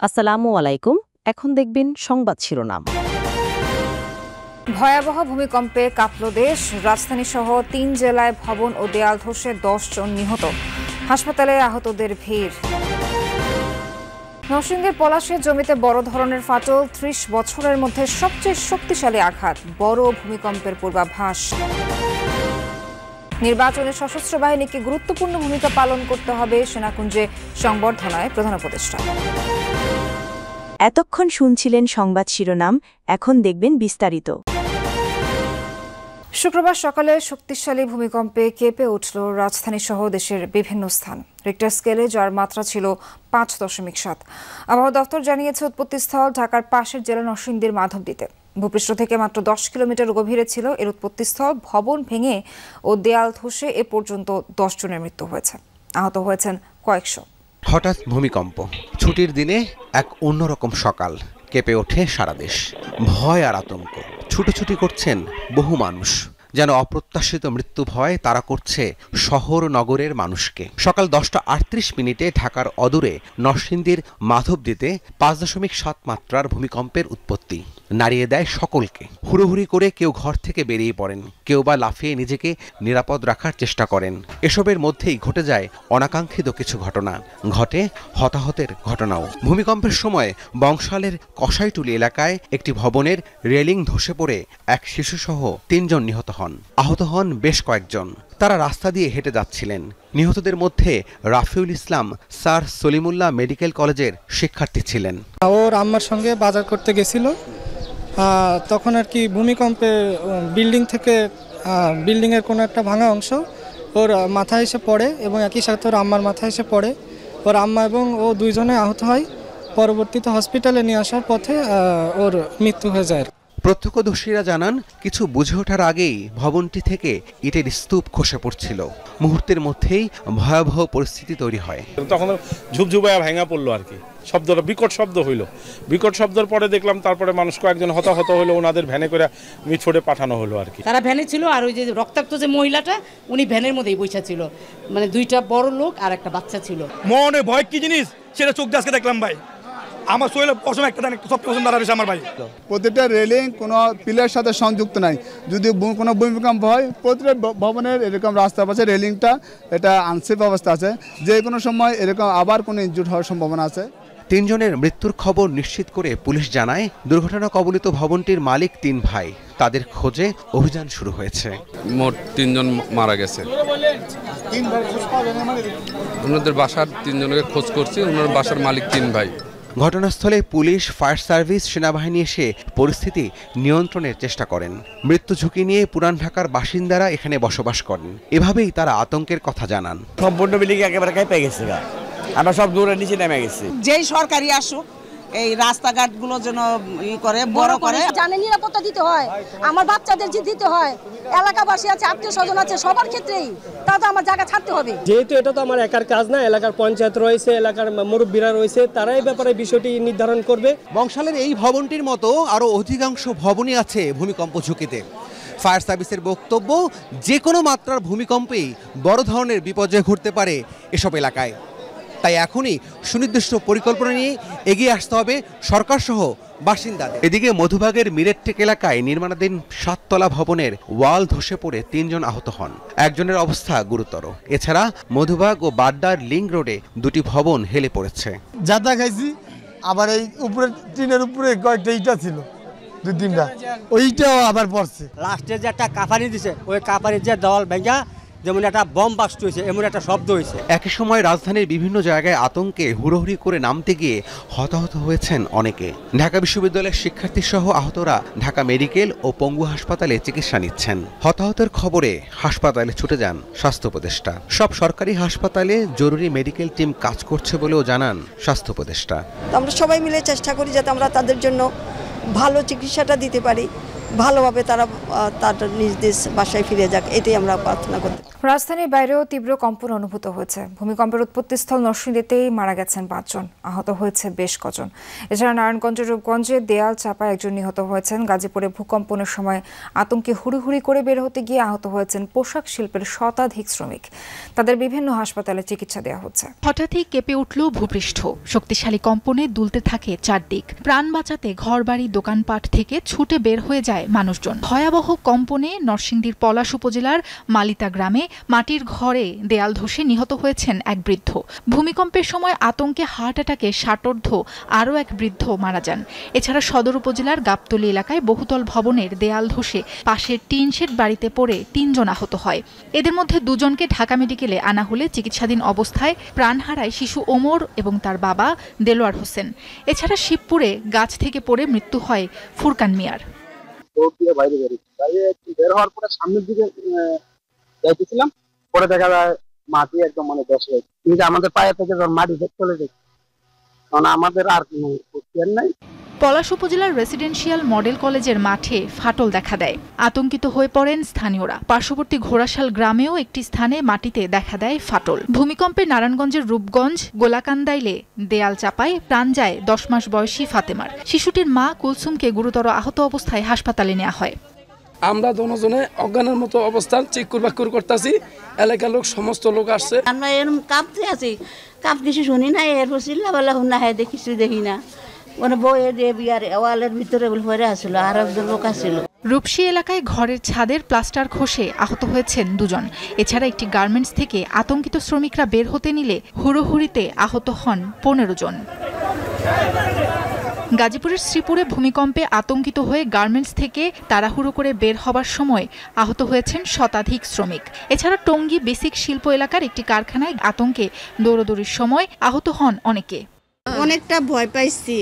আসসালামু আলাইকুম। এখন দেখবেন সংবাদ শিরোনাম। ভয়াবহ ভূমিকম্পে কাঁপল দেশ। রাজধানী সহ ৩ জেলায় ভবন ও দেয়াল ধসে ১০ জন নিহত। হাসপাতালে আহতদের ভিড়। নরসিংদীর পলাশে জমিতে বড় ধরনের ফাটল। ৩০ বছরের মধ্যে সবচেয়ে শক্তিশালী আঘাত। বড় ভূমিকম্পের পূর্বাভাস। নির্বাচনে সশস্ত্র বাহিনীকে গুরুত্বপূর্ণ ভূমিকা পালন করতে হবে, সেনাকুঞ্জে সংবর্ধনায় প্রধান উপদেষ্টা। এতক্ষণ শুনছিলেন সংবাদ শিরোনাম, এখন দেখবেন বিস্তারিত। শুক্রবার সকালে শক্তিশালী ভূমিকম্পে কেঁপে উঠল রাজধানী সহ দেশের বিভিন্ন স্থান। রিক্টার স্কেলে যার মাত্রা ছিল ৫.৭। আবহাওয়া দপ্তর জানিয়েছে উৎপত্তিস্থল ঢাকার পাশের জেলা নরসিংদীর মাধবদীতে। ভূপৃষ্ঠ থেকে মাত্র ১০ কিলোমিটার গভীরে ছিল এর উৎপত্তিস্থল। ভবন ভেঙে ও দেয়াল ধসে এ পর্যন্ত ১০ জনের মৃত্যু হয়েছে, আহত হয়েছেন কয়েকশো। হঠাৎ ভূমিকম্প, ছুটির দিনে এক অন্যরকম সকাল। কেঁপে ওঠে সারা দেশ। ভয় আর আতঙ্ক। ছুটোছুটি করছেন বহু মানুষ, যেন অপ্রত্যাশিত মৃত্যু ভয় তারা করছে শহর নগরের মানুষকে। সকাল 10:38 ঢাকার অদূরে নরসিংদীর মাধবদীতে ৫.৭ মাত্রার ভূমিকম্পের উৎপত্তি নাড়িয়ে দেয় সকলকে। হুড়োহুড়ি করে কেউ ঘর থেকে বেরিয়ে পড়েন, কেউ বা লাফিয়ে নিজেকে নিরাপদ রাখার চেষ্টা করেন। এসবের মধ্যেই ঘটে যায় অনাকাঙ্ক্ষিত কিছু ঘটনা, ঘটে হতাহতের ঘটনাও। ভূমিকম্পের সময় বংশালের কসাইটুলি এলাকায় একটি ভবনের রেলিং ধসে পড়ে এক শিশুসহ ৩ জন নিহত হন। আহত হন বেশ কয়েকজন। তারা রাস্তা দিয়ে হেঁটে যাচ্ছিলেন। নিহতদের মধ্যে রাফিউল ইসলাম স্যার সলিমুল্লাহ মেডিকেল কলেজের শিক্ষার্থী ছিলেন। ওর আম্মার সঙ্গে বাজার করতে গেছিল, তখন আর কি ভূমিকম্পে বিল্ডিংয়ের কোনো একটা ভাঙা অংশ ওর মাথায় এসে পড়ে এবং একই সাথে ওর আম্মার মাথায় এসে পড়ে। ওর আম্মা এবং ও দুইজনে আহত হয়। পরবর্তীতে হসপিটালে নিয়ে আসার পথে ওর মৃত্যু হয়ে যায়। প্রত্যক্ষদর্শীরা জানান, কিছু বুঝে ওঠার আগেই ভবনটি থেকে ইটের স্তূপ খসে পড়ছিল। মুহূর্তের মধ্যেই ভয়াবহ পরিস্থিতি তৈরি হয়। তখন ঝুপঝুপায়া ভাঙা পড়লো আর কি, শব্দটা বিকট শব্দ হইল। বিকট শব্দের পরে দেখলাম তারপরে মানুষ কয়েকজন হতাহত হলো, ওনাদের ভ্যানে করে মিটফোর্ডে পাঠানো হলো আর কি। তারা ভ্যানে ছিল, আর ওই যে রক্তাক্ত যে মহিলাটা উনি ভ্যানের মধ্যেই বসে ছিল। মানে দুইটা বড় লোক আর একটা বাচ্চা ছিল। মনে ভয় কি জিনিস সেটা চোখ দিয়ে আজকে দেখলাম ভাই। আমার শরীরে পশম একটা সব পশম দাঁড়াবে আমার ভাই। প্রতিটা রেলিং কোনো পিলারের সাথে সংযুক্ত নাই। যদি কোনো ভূমিকম্প হয় প্রতিটা ভবনের এরকম রাস্তার পাশে রেলিংটা এটা আনসেফ অবস্থা আছে, যে কোনো সময় এরকম আবার কোনো ইনজুর হওয়ার সম্ভাবনা আছে। ৩ জনের মৃত্যুর খবর নিশ্চিত করে পুলিশ জানায়, দুর্ঘটনা কবলিত ভবনটির মালিক ৩ ভাই। তাদের খোঁজে অভিযান শুরু হয়েছে। মোট ৩ জন মারা গেছে। ওনাদের বাসার ৩ জনকে খোঁজ করছি। ওনার বাসার মালিক ৩ ভাই। ঘটনাস্থলে পুলিশ, ফায়ার সার্ভিস, সেনাবাহিনী এসে পরিস্থিতি নিয়ন্ত্রণের চেষ্টা করেন। মৃত্যু ঝুঁকি নিয়ে পুরান ঢাকার বাসিন্দারা এখানে বসবাস করেন। এভাবেই তারা আতঙ্কের কথা জানান। সম্পূর্ণ বিল্ডিং একেবারে কাঁপে গেছে, আমরা সব দূরে নিচে নেমে গেছি। যেই সরকারি আসুক এই রাস্তাঘাটগুলো যেন করে বড় করে, জানে নিরাপত্তা দিতে হয়, আমার বাচ্চাদের যে দিতে হয়, এলাকাবাসী আছে, আত্মীয় স্বজন আছে, সবার ক্ষেত্রেই তা তো আমার জায়গা ছাড়তে হবে। যেহেতু এটা তো আমার একার কাজ না, এলাকার পঞ্চায়েত রয়েছে, এলাকার মুরব্বীরা রয়েছে, তারাই ব্যাপারে বিষয়টি নির্ধারণ করবে। বংশালের এই ভবনটির মতো আরও অধিকাংশ ভবনই আছে ভূমিকম্প ঝুঁকিতে। ফায়ার সার্ভিসের বক্তব্য, যে কোনো মাত্রার ভূমিকম্পেই বড় ধরনের বিপর্যয় ঘটতে পারে এসব এলাকায়। তাই এখনই সুনির্দিষ্ট পরিকল্পনা নিয়ে এগিয়ে আসতে হবে সরকারসহ বাসিন্দাদের। এদিকে মধুবাগের মিরেটটেক এলাকায় নির্মাণাধীন 7 তলা ভবনের ওয়াল ধসে পড়ে 3 জন আহত হন। একজনের অবস্থা গুরুতর। এছাড়া মধুবাগ ও বাড্ডার লিংক রোডে 2টি ভবন হেলে পড়েছে। যাতা খাইছি, আবার এই উপরে টিনের উপরে কয়েকটা ইটা ছিল, 2-3টা, ওইটাও আবার পড়ছে। লাস্টে যে একটা কাফারি দিছে, ওই কাফারির যে দেওয়াল ভেঙা যেমন একটা বম বাস্ট হয়েছে, এমন একটা শব্দ হয়েছে। একই সময় রাজধানীর বিভিন্ন জায়গায় আতঙ্কে হুড়োহুড়ি করে নামতে গিয়ে হতাহত হয়েছেন অনেকে। ঢাকা বিশ্ববিদ্যালয়ের শিক্ষার্থী সহ আহতরা ঢাকা মেডিকেল ও পঙ্গু হাসপাতালে চিকিৎসা নিচ্ছেন। হতাহতের খবরে হাসপাতালে ছুটে যান স্বাস্থ্য উপদেষ্টা। সব সরকারি হাসপাতালে জরুরি মেডিকেল টিম কাজ করছে বলেও জানান স্বাস্থ্য উপদেষ্টা। আমরা সবাই মিলে চেষ্টা করি যাতে আমরা তাদের জন্য ভালো চিকিৎসাটা দিতে পারি। ভালোভাবে তারা তাদের নিজ নিজ বাসায় ফিরে যাক, এটাই আমরা প্রার্থনা করতে। রাজধানীর বাইরেও তীব্র কম্পন অনুভূত হয়েছে। ভূমিকম্পের উৎপত্তিস্থল নরসিংদীতেই মারা গেছেন 5 জন, আহত হয়েছে বেশ কজন। এছাড়া নারায়ণগঞ্জের রূপগঞ্জে দেয়াল চাপায় একজন নিহত হয়েছেন। গাজীপুরে ভূকম্পনের সময় আতঙ্কে হুড়িহুড়ি করে বের হতে গিয়ে আহত হয়েছেন পোশাক শিল্পের শতাধিক শ্রমিক। তাদের বিভিন্ন হাসপাতালে চিকিৎসা দেওয়া হচ্ছে। হঠাৎই কেঁপে উঠল ভূপৃষ্ঠ। শক্তিশালী কম্পনে দুলতে থাকে চারদিক। প্রাণ বাঁচাতে ঘরবাড়ি দোকানপাট থেকে ছুটে বের হয়ে যায় মানুষজন। ভয়াবহ কম্পনে নরসিংদীর পলাশ উপজেলার মালিতা গ্রামে মাটির ঘরে দেয়াল ধসে নিহত হয়েছেন এক বৃদ্ধ। ভূমিকম্পের সময় আতঙ্কে হার্ট অ্যাটাকে ষাটোর্ধ্ব আরও এক বৃদ্ধ মারা যান। এছাড়া সদর উপজেলার গাবতলী এলাকায় বহুতল ভবনের দেয়াল ধসে পাশের টিন শেড বাড়িতে পড়ে 3 জন আহত হয়। এদের মধ্যে 2 জনকে ঢাকা মেডিকেলে আনা হলে চিকিৎসাধীন অবস্থায় প্রাণ হারায় শিশু ওমর এবং তার বাবা দেলোয়ার হোসেন। এছাড়া শিবপুরে গাছ থেকে পড়ে মৃত্যু হয় ফুরকান মিয়ার। বের হওয়ার পরে সামনের দিকে যাইতেছিলাম, পরে দেখা যায় মাটি একদম ধসে কিন্তু আমাদের পায়ে থেকে যখন মাটি চলে যায়, কারণ আমাদের আর কোনো প্রক্রিয়া নাই। পলাশ উপজেলার রেসিডেন্সিয়াল মডেল কলেজের মাঠে ফাটল দেখা দেয়। আতঙ্কিত হয়ে পড়েন স্থানীয়রা। পার্শ্ববর্তী ঘোড়াশাল গ্রামেও একটি স্থানে মাটিতে দেখা দেয় ফাটল। ভূমিকম্পে নারায়ণগঞ্জের রূপগঞ্জ গোলাকান্দাইলে দেয়াল চাপায় প্রাণ যায় 10 মাস বয়সী ফাতেমার। শিশুটির মা কুলসুমকে গুরুতর আহত অবস্থায় হাসপাতালে নেওয়া হয়। আমরা দুজনে অজ্ঞানের মতো অবস্থান চিকুর বাকুর করতেছি। এলাকার লোক সমস্ত লোক আসছে। আমরা এরকম কাঁপতে আছি, কাঁপ কিছু শুনি না, এরপর চিল্লাবেলা শুনা হয়, কিছু দেখি না। মানে বইয়ে দিয়ে বিয়ার ওয়ালের ভিতরে ভরে আসলো, আর একজন লোক আসছিল। রূপসী এলাকায় ঘরের ছাদের প্লাস্টার খসে আহত হয়েছেন 2 জন। এছাড়া একটি গার্মেন্টস থেকে আতঙ্কিত শ্রমিকরা বের হতে নিলে হুড়োহুড়িতে আহত হন 15 জন। গাজীপুরের শ্রীপুরে ভূমিকম্পে আতঙ্কিত হয়ে গার্মেন্টস থেকে তাড়াহুড়ো করে বের হবার সময় আহত হয়েছেন শতাধিক শ্রমিক। এছাড়া টঙ্গী বেসিক শিল্প এলাকার একটি কারখানায় আতঙ্কে দৌড়দৌড়ির সময় আহত হন অনেকে। অনেকটা ভয় পাইছি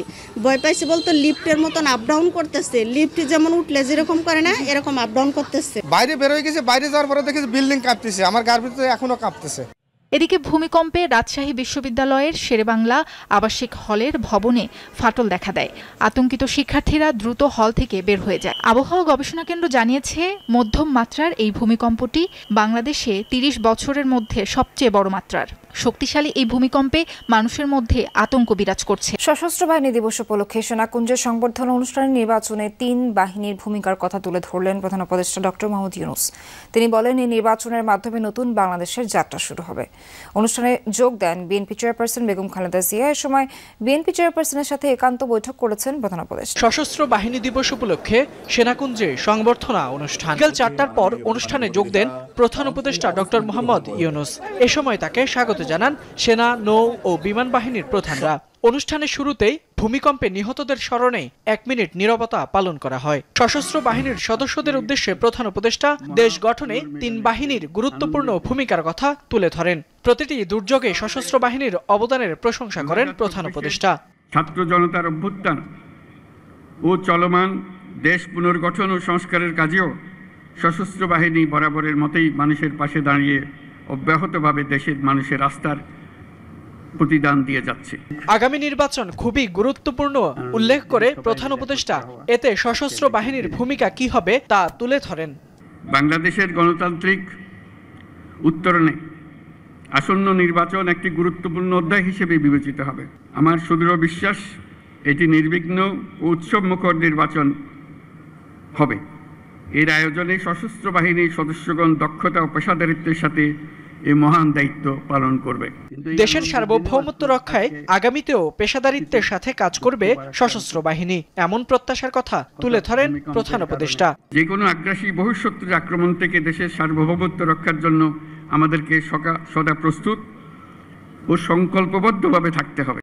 বলতে লিফটের মতন আপ ডাউন করতেছে। লিফট যেমন উঠলে যেরকম করে না, এরকম আপ ডাউন করতেছে। বাইরে বের হয়ে গেছে, বাইরে যাওয়ার পরে দেখেছি বিল্ডিং কাঁপতেছে, আমার গার ভিতরে এখনো কাঁপতেছে। এদিকে ভূমিকম্পে রাজশাহী বিশ্ববিদ্যালয়ের শেরেবাংলা আবাসিক হলের ভবনে ফাটল দেখা দেয়। আতঙ্কিত শিক্ষার্থীরা দ্রুত হল থেকে বের হয়ে যায়। আবহাওয়া গবেষণা কেন্দ্র জানিয়েছে, মধ্যম মাত্রার এই ভূমিকম্পটি বাংলাদেশে 30 বছরের মধ্যে সবচেয়ে বড় মাত্রার। শক্তিশালী এই ভূমিকম্পে মানুষের মধ্যে আতঙ্ক বিরাজ করছে। সশস্ত্র বাহিনী দিবস উপলক্ষে সেনাকুঞ্জের সংবর্ধনা অনুষ্ঠানে নির্বাচনে 3 বাহিনীর ভূমিকার কথা তুলে ধরলেন প্রধান উপদেষ্টা ডক্টর মোহাম্মদ ইউনূস। তিনি বলেন, এই নির্বাচনের মাধ্যমে নতুন বাংলাদেশের যাত্রা শুরু হবে। অনুষ্ঠানে যোগ দেন বিএনপি চেয়ারপারসন বেগম খালেদা জিয়া। এ সময় বিএনপি চেয়ারপারসনের সাথে একান্ত বৈঠক করেছেন প্রধান উপদেষ্টা। সশস্ত্র বাহিনী দিবস উপলক্ষে সেনাকুঞ্জে সংবর্ধনা অনুষ্ঠান। বিকেল 4টার পর অনুষ্ঠানে যোগ দেন প্রধান উপদেষ্টা ডক্টর মোহাম্মদ ইউনূস। এ সময় তাকে স্বাগত জানান সেনা, নৌ ও বিমান বাহিনীর প্রধানরা। অনুষ্ঠানের শুরুতেই ভূমিকম্পে নিহতদের স্মরণে 1 মিনিট নীরবতা পালন করা হয়। সশস্ত্র বাহিনীর সদস্যদের উদ্দেশ্যে প্রধান উপদেষ্টা দেশ গঠনে 3 বাহিনীর গুরুত্বপূর্ণ ভূমিকার কথা তুলে ধরেন। প্রতিটি দুর্যোগে সশস্ত্র বাহিনীর অবদানের প্রশংসা করেন প্রধান উপদেষ্টা। ছাত্র জনতার অভ্যুত্থান ও চলমান দেশ পুনর্গঠন ও সংস্কারের কাজেও সশস্ত্র বাহিনী বরাবরের মতোই মানুষের পাশে দাঁড়িয়ে অব্যাহতভাবে দেশের মানুষের আস্থার প্রতিদান দিয়ে যাচ্ছে। আগামী নির্বাচন খুবই গুরুত্বপূর্ণ উল্লেখ করে প্রধান উপদেষ্টা এতে সশস্ত্র বাহিনীর ভূমিকা কি হবে তা তুলে ধরেন। বাংলাদেশের গণতান্ত্রিক উত্তরণে আসন্ন নির্বাচন একটি গুরুত্বপূর্ণ অধ্যায় হিসেবে বিবেচিত হবে। আমার সুদৃঢ় বিশ্বাস এটি নির্বিঘ্ন ও উৎসবমুখর নির্বাচন হবে। এর আয়োজনে সশস্ত্র বাহিনীর সদস্যগণ দক্ষতা ও পেশাদারিত্বের সাথে এই মহান দায়িত্ব পালন করবে। দেশের সার্বভৌমত্ব রক্ষায় আগামীতেও পেশাদারিত্বের সাথে কাজ করবে সশস্ত্র বাহিনী, এমন প্রত্যাশার কথা তুলে ধরেন প্রধান উপদেষ্টা। যে কোনো আগ্রাসী বহিঃশত্রুর আক্রমণ থেকে দেশের সার্বভৌমত্ব রক্ষার জন্য আমাদেরকে সদা প্রস্তুত ও সংকল্পবদ্ধভাবে থাকতে হবে।